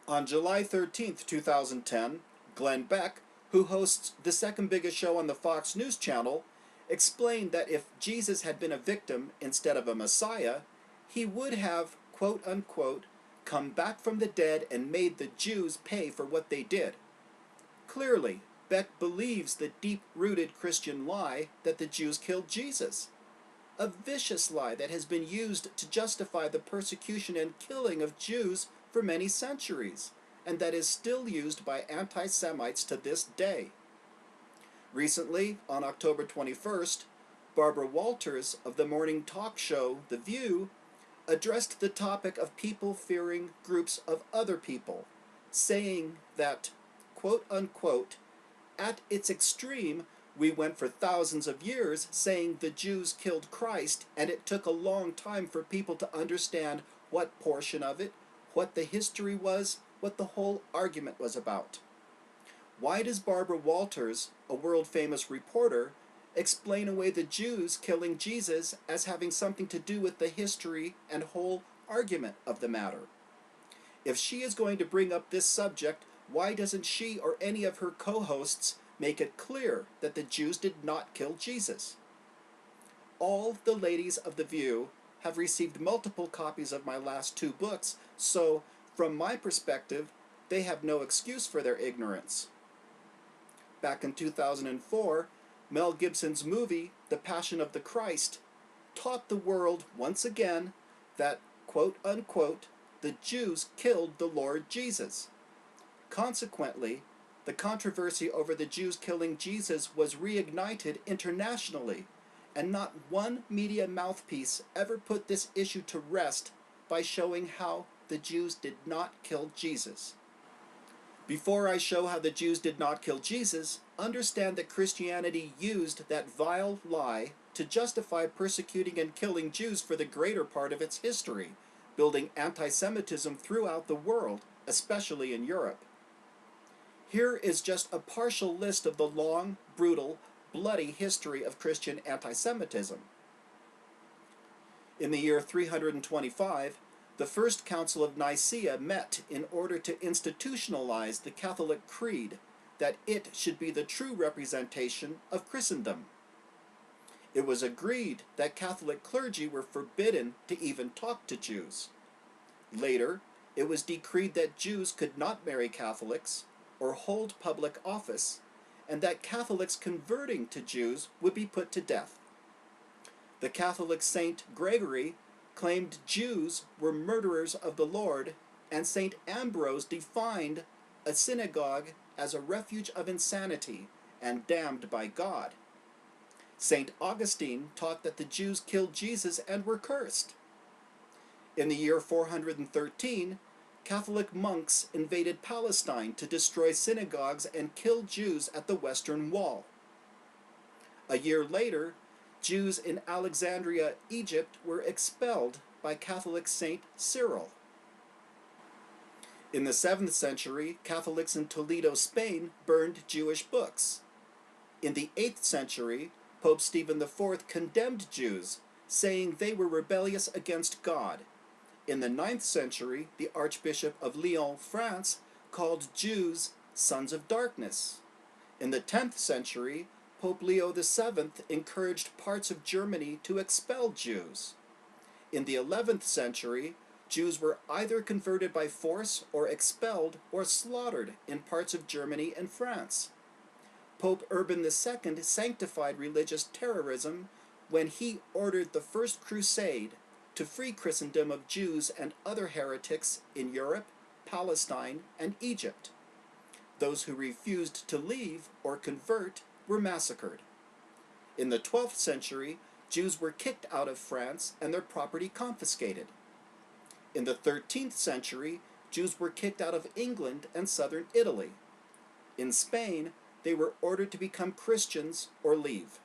On July 13th, 2010, Glenn Beck, who hosts the second biggest show on the Fox News channel, explained that if Jesus had been a victim instead of a Messiah, he would have, quote unquote, come back from the dead and made the Jews pay for what they did. Clearly, Beck believes the deep-rooted Christian lie that the Jews killed Jesus. A vicious lie that has been used to justify the persecution and killing of Jews for many centuries, and that is still used by anti-Semites to this day. Recently, on October 21st, Barbara Walters of the morning talk show The View addressed the topic of people fearing groups of other people, saying that, quote unquote, at its extreme, we went for thousands of years saying the Jews killed Christ, and it took a long time for people to understand what portion of it, what the history was, what the whole argument was about. Why does Barbara Walters, a world-famous reporter, explain away the Jews killing Jesus as having something to do with the history and whole argument of the matter? If she is going to bring up this subject, why doesn't she or any of her co-hosts make it clear that the Jews did not kill Jesus? All the ladies of The View have received multiple copies of my last two books, so from my perspective, they have no excuse for their ignorance. Back in 2004, Mel Gibson's movie, The Passion of the Christ, taught the world once again that, quote unquote, the Jews killed the Lord Jesus. Consequently, the controversy over the Jews killing Jesus was reignited internationally, and not one media mouthpiece ever put this issue to rest by showing how the Jews did not kill Jesus. Before I show how the Jews did not kill Jesus, understand that Christianity used that vile lie to justify persecuting and killing Jews for the greater part of its history, building anti-Semitism throughout the world, especially in Europe. Here is just a partial list of the long, brutal, bloody history of Christian anti-Semitism. In the year 325, the First Council of Nicaea met in order to institutionalize the Catholic Creed, that it should be the true representation of Christendom. It was agreed that Catholic clergy were forbidden to even talk to Jews. Later, it was decreed that Jews could not marry Catholics or hold public office, and that Catholics converting to Jews would be put to death. The Catholic Saint Gregory claimed Jews were murderers of the Lord, and Saint Ambrose defined a synagogue as a refuge of insanity and damned by God. Saint Augustine taught that the Jews killed Jesus and were cursed. In the year 413, Catholic monks invaded Palestine to destroy synagogues and kill Jews at the Western Wall. A year later, Jews in Alexandria, Egypt were expelled by Catholic Saint Cyril. In the 7th century, Catholics in Toledo, Spain burned Jewish books. In the 8th century, Pope Stephen IV condemned Jews, saying they were rebellious against God. In the 9th century, the Archbishop of Lyon, France, called Jews sons of darkness. In the 10th century, Pope Leo VII encouraged parts of Germany to expel Jews. In the 11th century, Jews were either converted by force or expelled or slaughtered in parts of Germany and France. Pope Urban II sanctified religious terrorism when he ordered the First Crusade to free Christendom of Jews and other heretics in Europe, Palestine, and Egypt. Those who refused to leave or convert were massacred. In the 12th century, Jews were kicked out of France and their property confiscated. In the 13th century, Jews were kicked out of England and southern Italy. In Spain, they were ordered to become Christians or leave.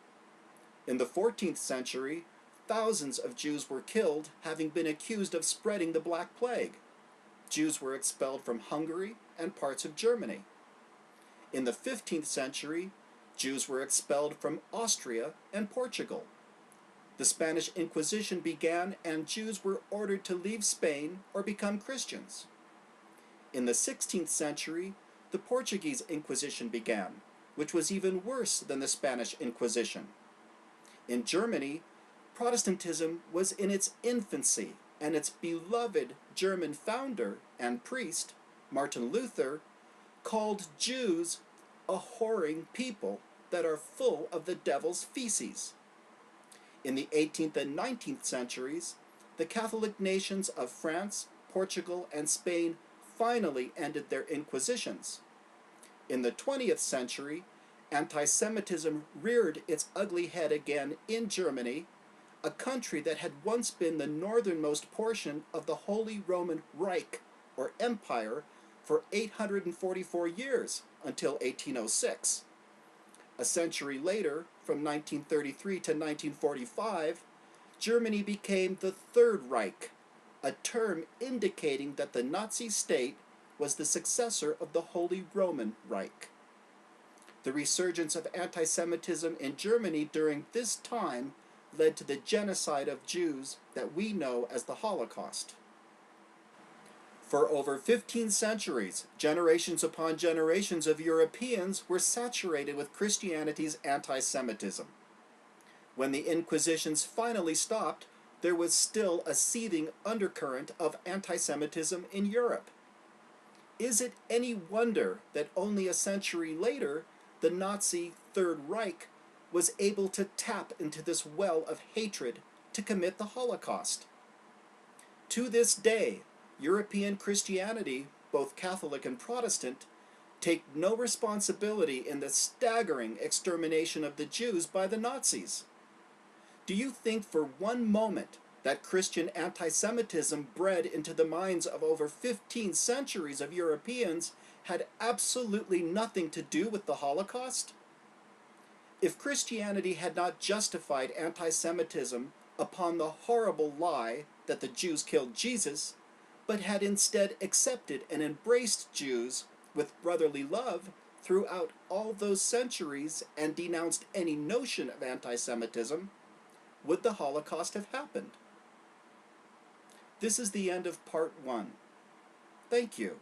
In the 14th century, thousands of Jews were killed, having been accused of spreading the Black Plague. Jews were expelled from Hungary and parts of Germany. In the 15th century, Jews were expelled from Austria and Portugal. The Spanish Inquisition began, and Jews were ordered to leave Spain or become Christians. In the 16th century, the Portuguese Inquisition began, which was even worse than the Spanish Inquisition. In Germany, Protestantism was in its infancy, and its beloved German founder and priest, Martin Luther, called Jews a whoring people that are full of the devil's feces. In the 18th and 19th centuries, the Catholic nations of France, Portugal, and Spain finally ended their inquisitions. In the 20th century, anti-Semitism reared its ugly head again in Germany, a country that had once been the northernmost portion of the Holy Roman Reich, or Empire, for 844 years, until 1806. A century later, from 1933 to 1945, Germany became the Third Reich, a term indicating that the Nazi state was the successor of the Holy Roman Reich. The resurgence of anti-Semitism in Germany during this time led to the genocide of Jews that we know as the Holocaust. For over 15 centuries, generations upon generations of Europeans were saturated with Christianity's anti-Semitism. When the Inquisitions finally stopped, there was still a seething undercurrent of anti-Semitism in Europe. Is it any wonder that only a century later, the Nazi Third Reich was able to tap into this well of hatred to commit the Holocaust? To this day, European Christianity, both Catholic and Protestant, take no responsibility in the staggering extermination of the Jews by the Nazis. Do you think for one moment that Christian anti-Semitism bred into the minds of over 15 centuries of Europeans had absolutely nothing to do with the Holocaust? If Christianity had not justified anti-Semitism upon the horrible lie that the Jews killed Jesus, but had instead accepted and embraced Jews with brotherly love throughout all those centuries and denounced any notion of anti-Semitism, would the Holocaust have happened? This is the end of part 1. Thank you.